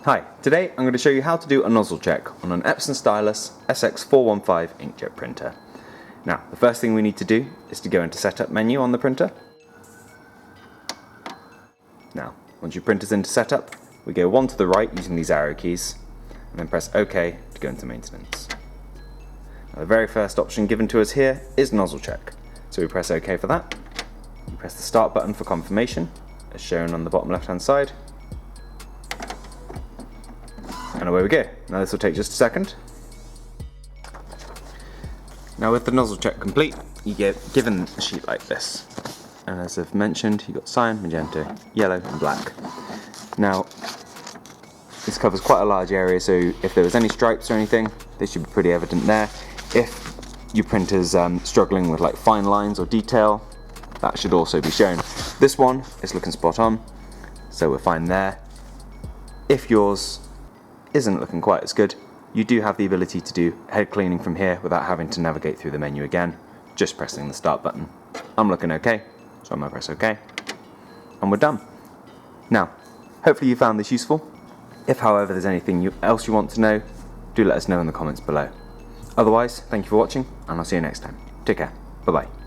Hi, today I'm going to show you how to do a nozzle check on an Epson Stylus SX415 inkjet printer. Now, the first thing we need to do is to go into Setup menu on the printer. Now, once your printer's into Setup, we go one to the right using these arrow keys, and then press OK to go into Maintenance. Now, the very first option given to us here is Nozzle Check, so we press OK for that. We press the Start button for confirmation, as shown on the bottom left-hand side. And away we go. Now this will take just a second. Now with the nozzle check complete, you get given a sheet like this. And as I've mentioned, you've got cyan, magenta, yellow and black. Now, this covers quite a large area, so if there was any stripes or anything, they should be pretty evident there. If your printer's struggling with like fine lines or detail, that should also be shown. This one is looking spot on, so we're fine there. If yours isn't looking quite as good, you do have the ability to do head cleaning from here without having to navigate through the menu again, just pressing the Start button. I'm looking okay, so I'm going to press OK, and we're done. Now, hopefully you found this useful. If however there's anything else you want to know, do let us know in the comments below. Otherwise, thank you for watching, and I'll see you next time. Take care, bye bye.